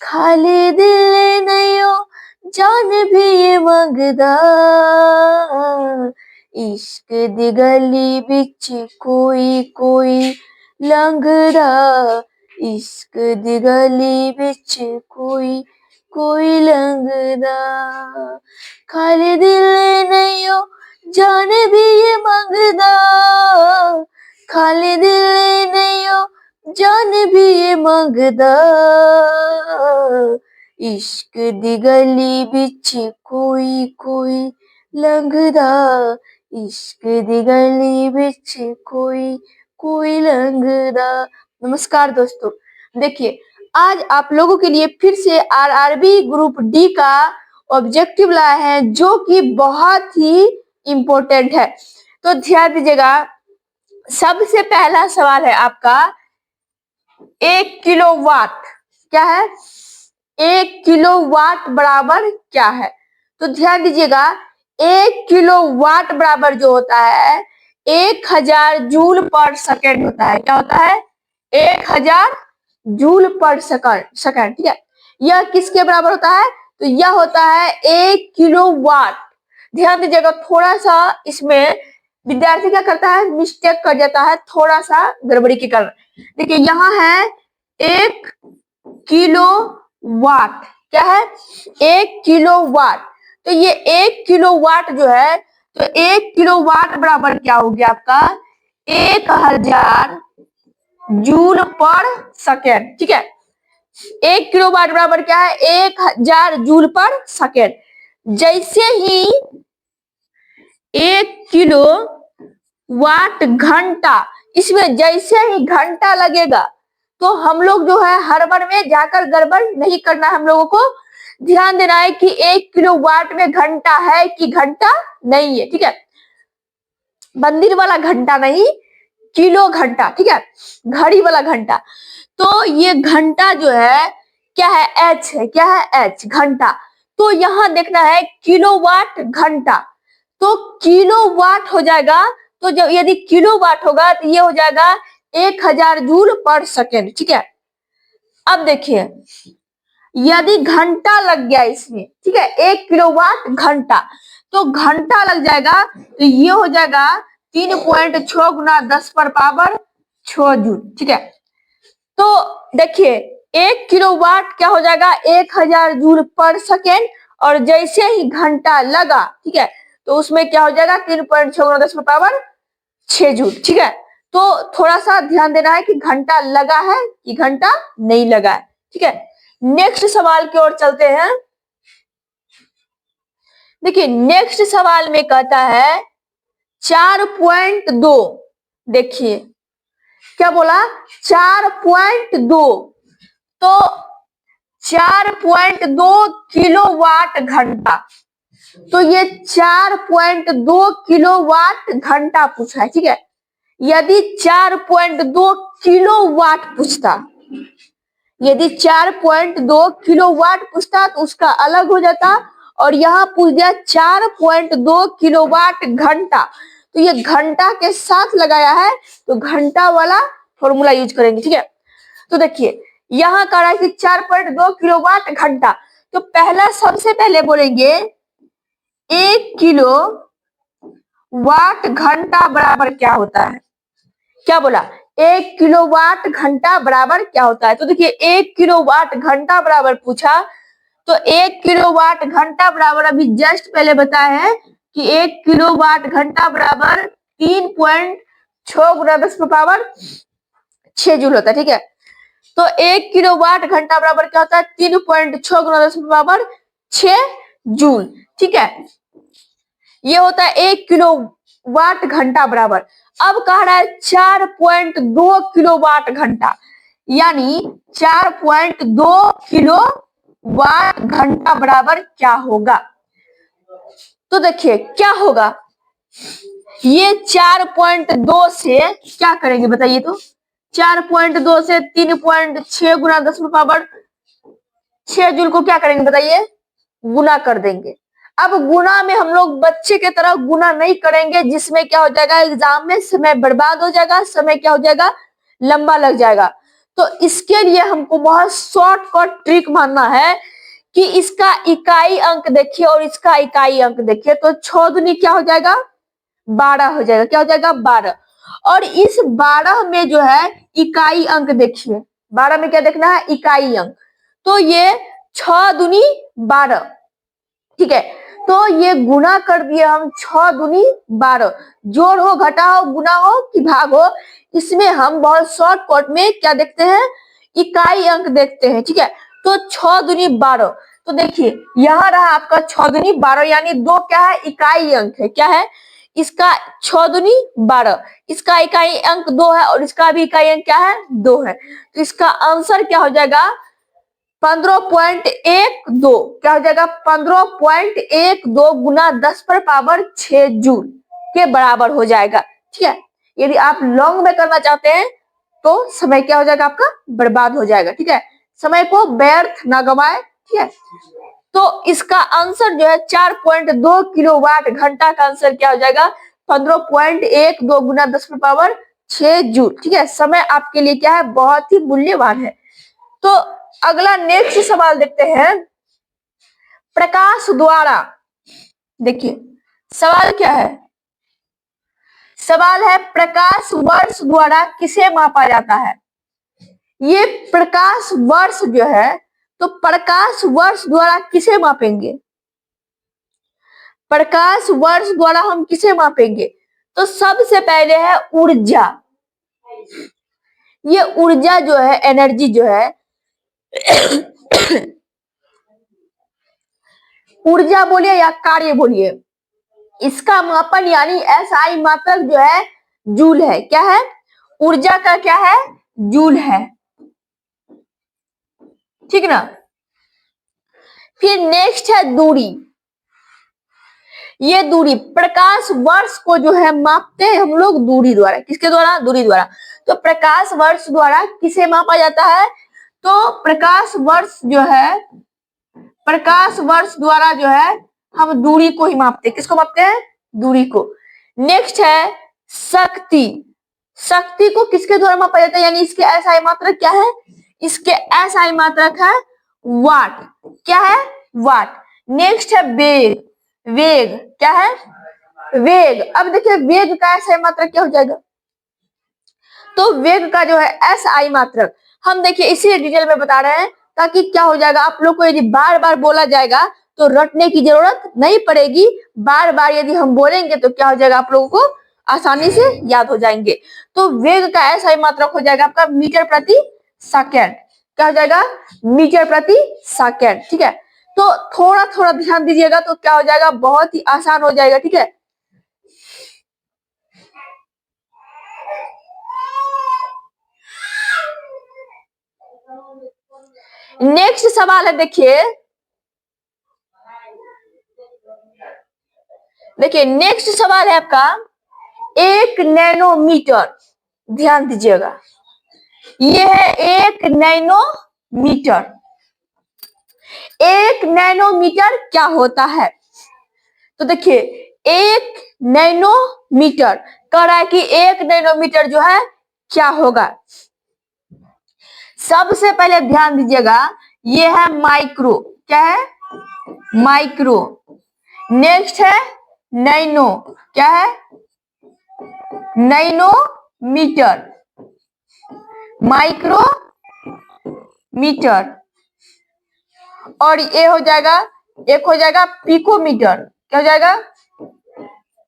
खाली दिल नयो जान भी ये मंगदा, इश्क दी गली बिच कोई कोई लंघदा, इश्क दी गली बिच कोई कोई लंघदा, खाली दिल नयो जान भी ये मंगदा, खाली दिल नयो जान भी ये मंगदा, इश्क दी गली बिच कोई कोई लंघदा, इश्क दी गली बिच कोई कोई लंघदा। नमस्कार दोस्तों, देखिए आज आप लोगों के लिए फिर से आरआरबी ग्रुप डी का ऑब्जेक्टिव लाया है जो कि बहुत ही इम्पोर्टेंट है। तो ध्यान दीजिएगा, सबसे पहला सवाल है आपका 1 किलोवाट क्या है, 1 किलोवाट बराबर क्या है। तो ध्यान दीजिएगा, 1 किलोवाट बराबर जो होता है 1000 जूल पर सेकेंड होता है। क्या होता है? 1000 जूल पर सेकेंड, ठीक है। यह किसके बराबर होता है? तो यह होता है 1 किलोवाट। ध्यान दीजिएगा, थोड़ा सा इसमें विद्यार्थी क्या करता है, मिस्टेक कर जाता है, थोड़ा सा गड़बड़ी के कारण। देखिए यहाँ है 1 किलोवाट, क्या है? 1 किलोवाट। तो ये 1 किलोवाट जो है, तो 1 किलोवाट बराबर क्या हो गया आपका? 1000 जूल पर सेकेंड, ठीक है। 1 किलोवाट बराबर क्या है? 1000 जूल पर सेकेंड। जैसे ही 1 किलोवाट घंटा, इसमें जैसे ही घंटा लगेगा तो हम लोग जो है हड़बड़ में जाकर गड़बड़ नहीं करना है। हम लोगों को ध्यान देना है कि 1 किलोवाट में घंटा है कि घंटा नहीं है, ठीक है। मंदिर वाला घंटा नहीं, किलो घंटा, ठीक है, घड़ी वाला घंटा। तो ये घंटा जो है क्या है? एच है। क्या है? एच, घंटा। तो यहाँ देखना है किलोवाट घंटा, तो किलोवाट हो जाएगा। तो जब यदि किलोवाट होगा तो ये हो जाएगा 1000 जूल पर सेकेंड, ठीक है। अब देखिए, यदि घंटा लग गया इसमें, ठीक है, 1 किलोवाट घंटा, तो घंटा लग जाएगा तो ये हो जाएगा 3.6 गुना 10 पर पावर 6 जूल, ठीक है। तो देखिए 1 किलोवाट क्या हो जाएगा? 1000 जूल पर सेकेंड, और जैसे ही घंटा लगा, ठीक है, तो उसमें क्या हो जाएगा? 3.6 गुना 10 पर पावर 6 जूल, ठीक है। तो थोड़ा सा ध्यान देना है कि घंटा लगा है कि घंटा नहीं लगा है, ठीक है। नेक्स्ट सवाल की ओर चलते हैं। देखिए नेक्स्ट सवाल में कहता है 4.2। देखिए क्या बोला? 4.2। तो 4.2 किलोवाट घंटा, तो ये 4.2 किलोवाट घंटा पूछा है, ठीक है। यदि 4.2 किलोवाट पूछता, यदि 4.2 किलोवाट पूछता तो उसका अलग हो जाता, और यहाँ पूछ दिया 4.2 किलोवाट घंटा, तो ये घंटा के साथ लगाया है तो घंटा वाला फॉर्मूला यूज करेंगे, ठीक है। तो देखिए यहाँ कह रहा है कि 4.2 किलोवाट घंटा, तो पहला सबसे पहले बोलेंगे 1 किलोवाट घंटा बराबर क्या होता है। क्या बोला? 1 किलोवाट घंटा बराबर क्या होता है। तो देखिए 1 किलोवाट घंटा बराबर पूछा, तो 1 किलोवाट घंटा बराबर अभी जस्ट पहले बताया है कि 1 किलोवाट घंटा बराबर 3.6 गुना 10 पर पावर 6 जूल होता है, ठीक है। तो 1 किलोवाट घंटा बराबर क्या होता है? 3.6 गुना 10 पर पावर 6 जूल, ठीक है। ये होता है 1 किलोवाट घंटा बराबर। अब कह रहा है 4.2 किलोवाट घंटा, यानी 4.2 किलोवाट घंटा बराबर क्या होगा। तो देखिए क्या होगा, ये 4.2 से क्या करेंगे बताइए। तो 4.2 से 3.6 गुना 10 पावर 6 जूल को क्या करेंगे बताइए? गुना कर देंगे। अब गुना में हम लोग बच्चे के तरह गुना नहीं करेंगे, जिसमें क्या हो जाएगा, एग्जाम में समय बर्बाद हो जाएगा, समय क्या हो जाएगा, लंबा लग जाएगा। तो इसके लिए हमको बहुत शॉर्टकट ट्रिक मानना है कि इसका इकाई अंक देखिए और इसका इकाई अंक देखिए, तो 6 दूनी क्या हो जाएगा 12 हो जाएगा। क्या हो जाएगा 12। और इस 12 में जो है इकाई अंक देखिए, 12 में क्या देखना है इकाई अंक, तो ये 6 दूनी 12, ठीक है। तो ये गुना कर दिए हम 6 दूनी 12, जोड़ हो घटा हो गुना हो कि भाग हो, इसमें हम बहुत शॉर्टकट में क्या देखते हैं इकाई अंक देखते हैं, ठीक है। तो 6 दूनी 12, तो देखिए यहाँ रहा आपका 6 दूनी 12, यानी 2 क्या है इकाई अंक है, क्या है इसका 6 दूनी 12, इसका इकाई अंक 2 है और इसका भी इकाई अंक क्या है 2 है। तो इसका आंसर क्या हो जाएगा 15.12, क्या हो जाएगा 15.12 गुना 10 पर पावर 6 जूल के बराबर हो जाएगा, ठीक है। यदि आप लॉन्ग में करना चाहते हैं तो समय क्या हो जाएगा आपका बर्बाद हो जाएगा, ठीक है। समय को व्यर्थ ना गवाए, ठीक है। तो इसका आंसर जो है 4.2 किलोवाट घंटा का आंसर क्या हो जाएगा 15.12 गुना 10 पर पावर 6 जूल, ठीक है। समय आपके लिए क्या है बहुत ही मूल्यवान है। तो अगला नेक्स्ट सवाल देखते हैं, प्रकाश द्वारा, देखिए सवाल क्या है, सवाल है प्रकाश वर्ष द्वारा किसे मापा जाता है। ये प्रकाश वर्ष जो है, तो प्रकाश वर्ष द्वारा किसे मापेंगे, प्रकाश वर्ष द्वारा हम किसे मापेंगे, तो सबसे पहले है ऊर्जा। ये ऊर्जा जो है एनर्जी जो है ऊर्जा बोलिए या कार्य बोलिए, इसका मापन यानी एसआई मात्रक जो है जूल है, क्या है ऊर्जा का क्या है जूल है, ठीक ना। फिर नेक्स्ट है दूरी। ये दूरी प्रकाश वर्ष को जो है मापते हैं हम लोग दूरी द्वारा, किसके द्वारा दूरी द्वारा। तो प्रकाश वर्ष द्वारा किसे मापा जाता है, तो प्रकाश वर्ष जो है, प्रकाश वर्ष द्वारा जो है हम दूरी को ही मापते हैं, किसको मापते हैं दूरी को। नेक्स्ट है शक्ति। शक्ति को किसके द्वारा मापा जाता है, यानी इसके एसआई मात्रक क्या है, इसके एसआई मात्रक है वाट, क्या है वाट। नेक्स्ट है वेग। वेग क्या है वेग। अब देखिए वेग का एसआई मात्रक क्या हो जाएगा, तो वेग का जो है एसआई मात्रक हम देखिए इसी डिटेल में बता रहे हैं, ताकि क्या हो जाएगा आप लोग को यदि बार बार बोला जाएगा तो रटने की जरूरत नहीं पड़ेगी, बार बार यदि हम बोलेंगे तो क्या हो जाएगा आप लोगों को आसानी से याद हो जाएंगे। तो वेग का एसआई मात्रक हो जाएगा आपका मीटर प्रति सेकेंड, क्या हो जाएगा मीटर प्रति सेकेंड, ठीक है। तो थोड़ा थोड़ा ध्यान दीजिएगा तो क्या हो जाएगा बहुत ही आसान हो जाएगा, ठीक है। नेक्स्ट सवाल है, देखिए देखिए नेक्स्ट सवाल है आपका 1 नैनोमीटर, ध्यान दीजिएगा ये है 1 नैनोमीटर। 1 नैनोमीटर क्या होता है, तो देखिए 1 नैनोमीटर कह रहा है कि 1 नैनोमीटर जो है क्या होगा। सबसे पहले ध्यान दीजिएगा ये है माइक्रो, क्या है माइक्रो। नेक्स्ट है नैनो, क्या है नैनोमीटर, माइक्रो मीटर। और ये हो जाएगा एक हो जाएगा पिकोमीटर, क्या हो जाएगा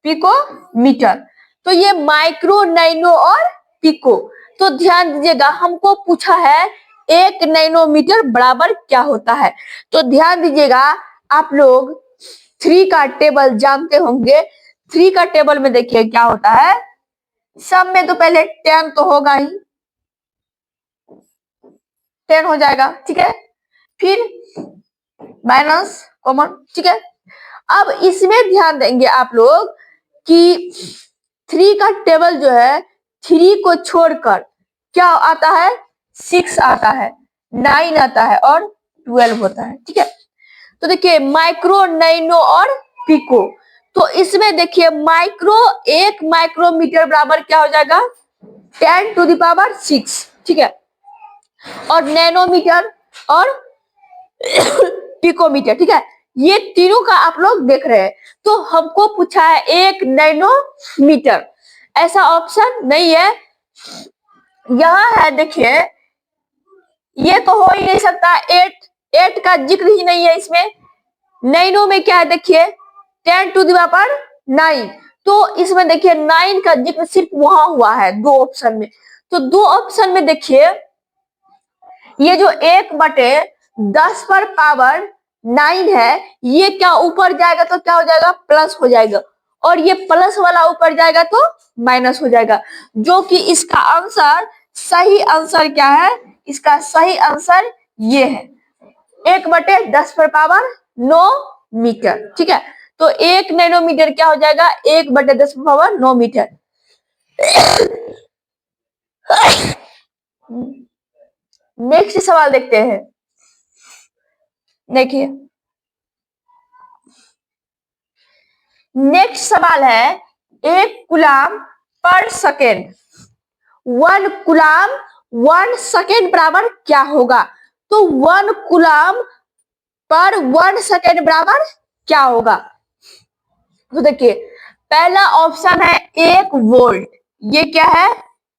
पिकोमीटर। तो ये माइक्रो नैनो और पिको। तो ध्यान दीजिएगा हमको पूछा है 1 नैनोमीटर बराबर क्या होता है, तो ध्यान दीजिएगा आप लोग 3 का टेबल जानते होंगे। 3 का टेबल में देखिए क्या होता है, सब में तो पहले 10 तो होगा ही, 10 हो जाएगा, ठीक है। फिर माइनस कॉमन, ठीक है। अब इसमें ध्यान देंगे आप लोग कि 3 का टेबल जो है 3 को छोड़कर क्या आता है 6 आता है, 9 आता है और 12 होता है, ठीक है। तो देखिए माइक्रो नैनो और पिको, तो इसमें देखिए माइक्रो 1 माइक्रोमीटर बराबर क्या हो जाएगा 10 टू द पावर 6, ठीक है। और नैनोमीटर और पिकोमीटर, ठीक है। ये तीनों का आप लोग देख रहे हैं। तो हमको पूछा है 1 नैनोमीटर, ऐसा ऑप्शन नहीं है, यहां है देखिए, ये तो हो ही नहीं सकता, 8 का जिक्र ही नहीं है इसमें। नैनो में क्या है देखिए, 10⁹9, तो इसमें देखिए 9 का जिक्र सिर्फ वहां हुआ है 2 ऑप्शन में। तो 2 ऑप्शन में देखिए, ये जो 1/10⁻9 है, ये क्या ऊपर जाएगा तो क्या हो जाएगा, प्लस हो जाएगा, और ये प्लस वाला ऊपर जाएगा तो माइनस हो जाएगा, जो कि इसका आंसर, सही आंसर क्या है, इसका सही आंसर ये है 1/10⁻9 मीटर, ठीक है। तो 1 नैनोमीटर क्या हो जाएगा, 1/10⁻9 मीटर। नेक्स्ट सवाल देखते हैं। देखिए, नेक्स्ट सवाल है, 1 कूलाम पर सेकेंड, 1 कूलाम 1 सेकेंड बराबर क्या होगा। तो 1 कूलाम पर 1 सेकेंड बराबर क्या होगा। तो देखिए, पहला ऑप्शन है 1 वोल्ट, ये क्या है,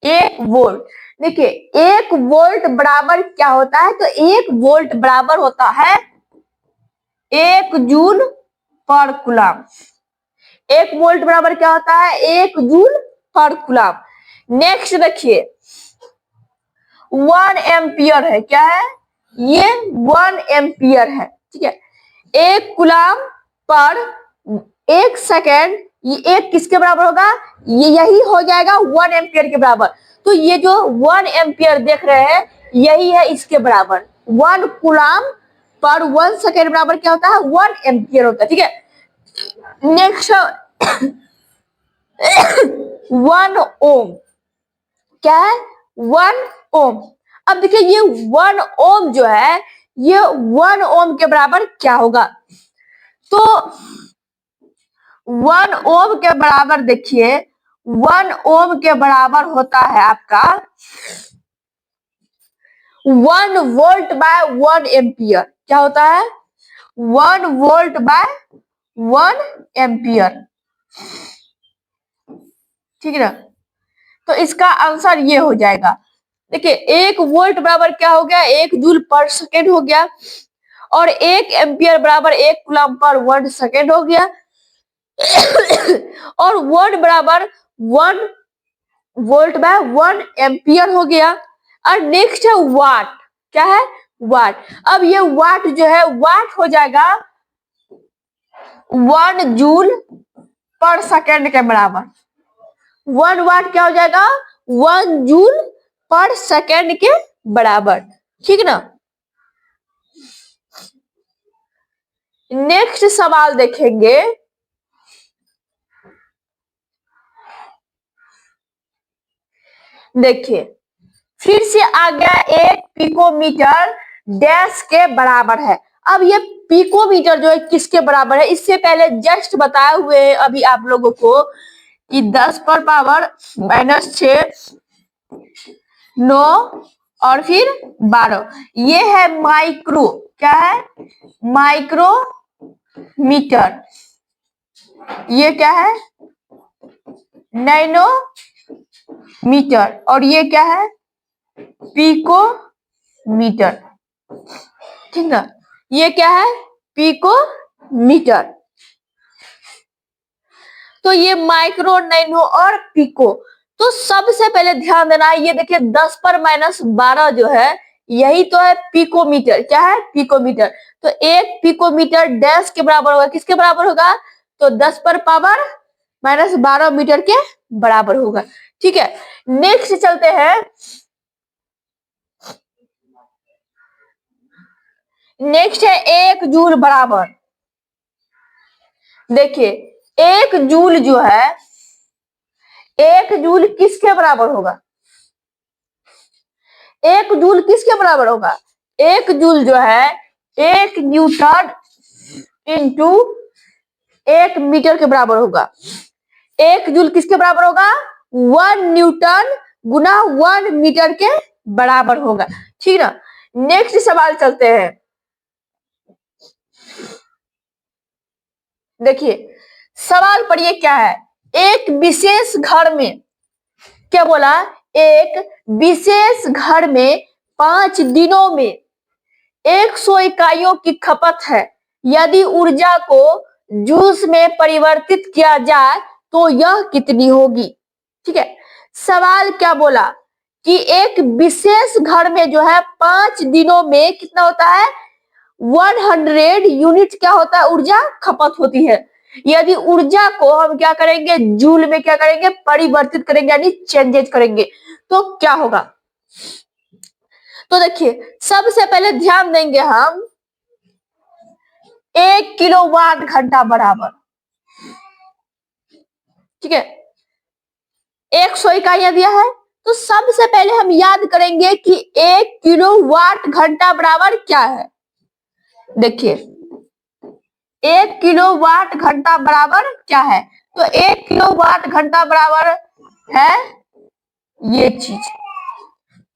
1 वोल्ट। देखिए 1 वोल्ट बराबर क्या होता है, तो 1 वोल्ट बराबर होता है 1 जूल पर कूलाम। 1 वोल्ट बराबर क्या होता है, 1 जूल पर कूलाम। नेक्स्ट देखिए, 1 एम्पियर है, क्या है, ये 1 एम्पियर है, ठीक है। 1 कूलाम पर 1 सेकेंड, ये 1 किसके बराबर होगा, ये यही हो जाएगा 1 एम्पियर के बराबर। तो ये जो 1 एम्पियर देख रहे हैं, यही है इसके बराबर। 1 कूलाम पर 1 सेकेंड बराबर क्या होता है, 1 एम्पियर होता है, ठीक है। नेक्स्ट 1 ओम, क्या है, 1 ओम। अब देखिए ये 1 ओम जो है, ये 1 ओम के बराबर क्या होगा। तो 1 ओम के बराबर देखिए, 1 ओम के बराबर होता है आपका 1 वोल्ट बाय 1 एम्पियर। क्या होता है, 1 वोल्ट बाय 1 एम्पियर, ठीक है ना। तो इसका आंसर ये हो जाएगा। देखिए 1 वोल्ट बराबर क्या हो गया, 1 जूल पर सेकेंड हो गया, और 1 एम्पियर बराबर 1 कूलम पर 1 सेकेंड हो गया, और 1 बराबर 1 वोल्ट बाय 1 एम्पियर हो गया। और नेक्स्ट है वाट, क्या है, वाट। अब ये वाट जो है, वाट हो जाएगा 1 जूल पर सेकेंड के बराबर। 1 वाट क्या हो जाएगा, 1 जूल पर सेकेंड के बराबर, ठीक ना। नेक्स्ट सवाल देखेंगे। देखिए, फिर से आ गया 1 पिकोमीटर डैश के बराबर है। अब ये पिकोमीटर जो है किसके बराबर है, इससे पहले जस्ट बताए हुए हैं अभी आप लोगों को कि 10⁻⁻6, 9 और फिर 12, ये है माइक्रो, क्या है, माइक्रोमीटर। ये क्या है, नैनो मीटर, और ये क्या है, पिको मीटर, ठीक है। ये क्या है, पिको मीटर। तो ये माइक्रो, नैनो और पिको। तो सबसे पहले ध्यान देना है, ये देखिए 10⁻12 जो है, यही तो है पिकोमीटर, क्या है, पिकोमीटर। तो 1 पिकोमीटर डैश के बराबर होगा, किसके बराबर होगा, तो 10⁻12 मीटर के बराबर होगा, ठीक है। नेक्स्ट चलते हैं। नेक्स्ट है 1 जूल बराबर। देखिए 1 जूल जो है, 1 जूल किसके बराबर होगा, 1 जूल किसके बराबर होगा, 1 जूल जो है 1 न्यूटन इंटू 1 मीटर के बराबर होगा। 1 जूल किसके बराबर होगा, 1 न्यूटन गुना 1 मीटर के बराबर होगा। ठीक ना। नेक्स्ट सवाल चलते हैं। देखिए सवाल पढ़िए क्या है। एक विशेष घर में, क्या बोला, एक विशेष घर में 5 दिनों में 100 इकाइयों की खपत है। यदि ऊर्जा को जूल्स में परिवर्तित किया जाए तो यह कितनी होगी। ठीक है, सवाल क्या बोला कि एक विशेष घर में जो है 5 दिनों में कितना होता है, 100 यूनिट क्या होता है, ऊर्जा खपत होती है। यदि ऊर्जा को हम क्या करेंगे, जूल में क्या करेंगे, परिवर्तित करेंगे, यानी चेंजेज करेंगे, तो क्या होगा। तो देखिए सबसे पहले ध्यान देंगे हम 1 किलोवाट घंटा बराबर, ठीक है, 100 इकाइयां दिया है। तो सबसे पहले हम याद करेंगे कि 1 किलोवाट घंटा बराबर क्या है। देखिए 1 किलोवाट घंटा बराबर क्या है, तो 1 किलोवाट घंटा बराबर है ये चीज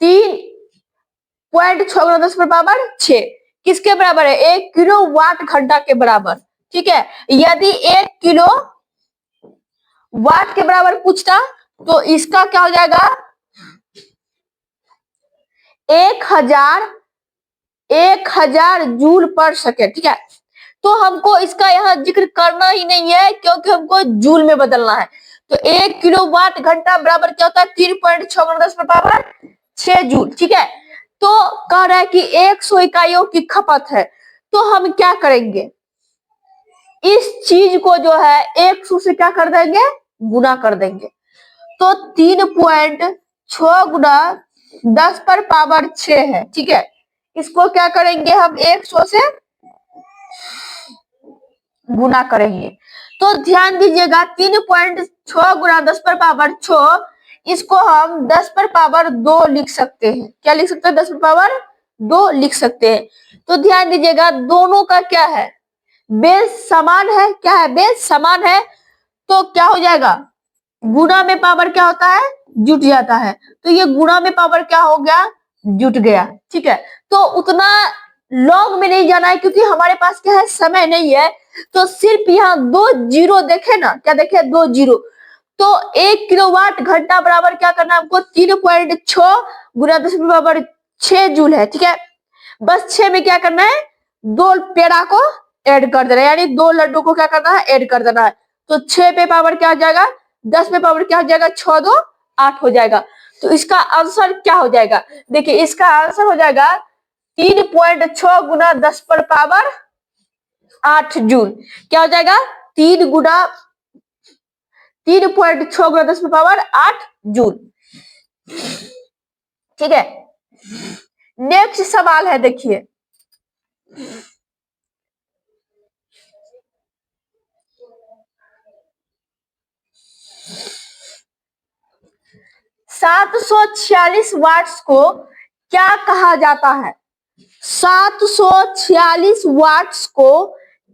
3.6 किसके बराबर है, 1 किलोवाट घंटा के बराबर। ठीक है, यदि 1 किलो वाट के बराबर पूछता तो इसका क्या हो जाएगा, 1000 जूल पर सेकेंड। ठीक है, तो हमको इसका यहाँ जिक्र करना ही नहीं है क्योंकि हमको जूल में बदलना है। तो 1 किलोवाट घंटा बराबर क्या होता है, 3.6 जूल। ठीक है, तो कह रहा है कि 100 इकाइयों की खपत है, तो हम क्या करेंगे, इस चीज को जो है 100 से क्या कर देंगे, गुना कर देंगे। तो 3.6 गुना 10 पर पावर 6 है। ठीक है, इसको क्या करेंगे हम 100 से गुना करेंगे। तो ध्यान दीजिएगा 3.6 गुना 10 पर पावर 6, इसको हम 10 पर पावर 2 लिख सकते हैं। क्या लिख सकते हैं, 10 पर पावर 2 लिख सकते हैं। तो ध्यान दीजिएगा दोनों का क्या है, बेस समान है। क्या है, बेस समान है, तो क्या हो जाएगा, गुणा में पावर क्या होता है, जुट जाता है। तो ये गुणा में पावर क्या हो गया, जुट गया। ठीक है, तो उतना लॉन्ग में नहीं जाना है क्योंकि हमारे पास क्या है, समय नहीं है। तो सिर्फ यहाँ 2 जीरो देखे ना, क्या देखे, 2 जीरो। तो 1 किलोवाट घंटा बराबर क्या करना है हमको, 3.6 गुना 10 बराबर 6 जूल है। ठीक है, बस 6 में क्या करना है, 2 पेड़ा को ऐड कर देना है, यानी 2 लड्डू को क्या करना है, ऐड कर देना है। तो 6 पे पावर क्या हो जाएगा, 10 पे पावर क्या हो जाएगा, 6 2 8 हो जाएगा। तो इसका आंसर क्या हो जाएगा, देखिए इसका आंसर हो जाएगा 3.6 गुना 10 पर पावर 8 जूल। क्या हो जाएगा, 3.6 गुना 10 पर पावर 8 जूल। ठीक है, नेक्स्ट सवाल है, देखिए 746 वाट्स को क्या कहा जाता है। 746 वाट्स को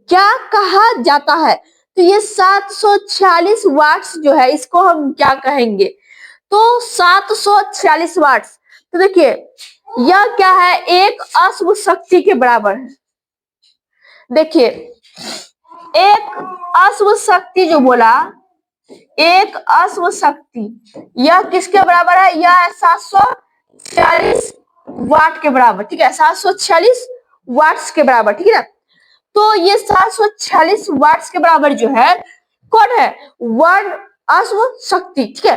क्या कहा जाता है, तो ये 746 वाट्स जो है इसको हम क्या कहेंगे, तो 746 वाट्स, तो देखिए यह क्या है, एक अश्व शक्ति के बराबर है। देखिए एक अश्व शक्ति जो बोला, एक अश्व शक्ति यह किसके बराबर है, यह है 746 वाट के बराबर। ठीक है, 746 वाट्स के बराबर। ठीक है ना, तो ये 746 वाट्स के बराबर जो है कौन है, 1 अश्व शक्ति। ठीक है,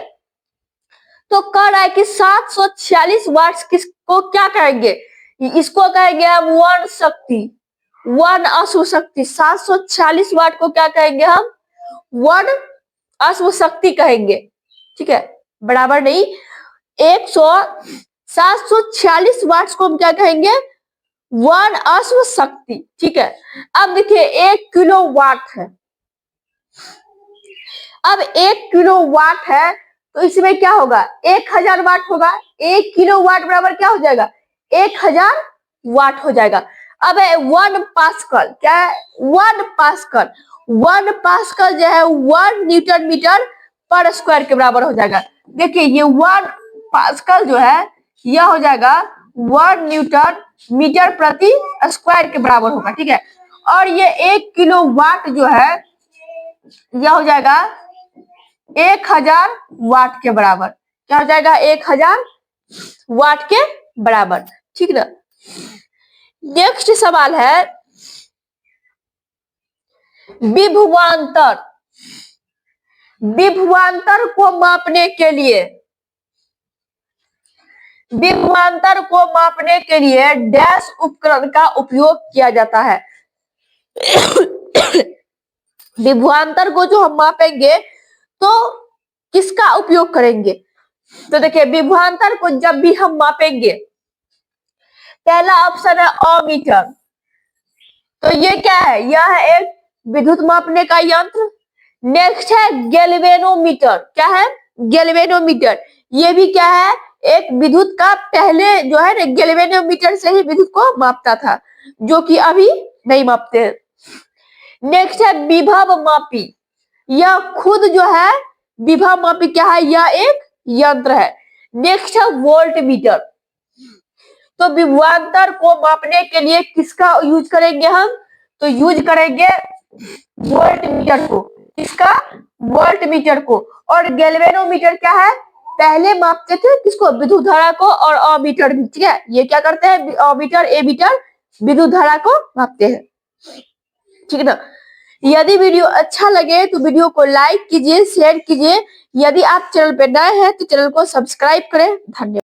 तो कह रहा है कि 746 वाट्स किसको क्या कहेंगे, इसको कहेंगे हम 1 शक्ति, 1 अश्व शक्ति। 746 वाट को क्या कहेंगे हम, 1 अश्व शक्ति कहेंगे। ठीक है, बराबर नहीं, 746 वाट्स को हम क्या कहेंगे, 1 अश्व शक्ति। ठीक है, अब देखिए 1 किलो वाट है, अब 1 किलो वाट है तो इसमें क्या होगा, 1000 वाट होगा। 1 किलो वाट बराबर क्या हो जाएगा, 1000 वाट हो जाएगा। अब है 1 पास्कल, क्या है, 1 पास्कल, 1 पास्कल जो है 1 न्यूटन मीटर पर स्क्वायर के बराबर हो जाएगा। देखिए ये 1 पास्कल जो है यह हो जाएगा 1 न्यूटन मीटर प्रति स्क्वायर के बराबर होगा, ठीक है। और ये 1 किलो वाट जो है यह हो जाएगा 1000 वाट के बराबर। क्या हो जाएगा? 1000 वाट के बराबर, ठीक ना। नेक्स्ट सवाल है विभवांतर। विभवांतर को मापने के लिए डैश उपकरण का उपयोग किया जाता है। विभवांतर को जो हम मापेंगे तो किसका उपयोग करेंगे? तो देखिए विभवांतर को जब भी हम मापेंगे, पहला ऑप्शन है अमीटर। तो ये क्या है? यह है एक विद्युत मापने का यंत्र। नेक्स्ट है गैल्वेनोमीटर। क्या है? गैल्वेनोमीटर। ये भी क्या है? एक विद्युत का, पहले जो है ना गैल्वेनोमीटर से ही विद्युत को मापता था, जो कि अभी नहीं मापते हैं। नेक्स्ट है विभव मापी। यह खुद जो है विभव मापी क्या है? यह एक यंत्र है। नेक्स्ट है वोल्ट मीटर। तो विभवांतर को मापने के लिए किसका यूज करेंगे हम? तो यूज करेंगे वोल्ट मीटर को। किसका? वोल्ट मीटर को। और गैल्वेनोमीटर क्या है? पहले मापते थे किसको? विद्युत धारा को। और अमीटर भी, ठीक है। ये क्या करते हैं? अमीटर एमीटर विद्युत धारा को मापते हैं, ठीक है ना। यदि वीडियो अच्छा लगे तो वीडियो को लाइक कीजिए, शेयर कीजिए। यदि आप चैनल पे नए हैं तो चैनल को सब्सक्राइब करें। धन्यवाद।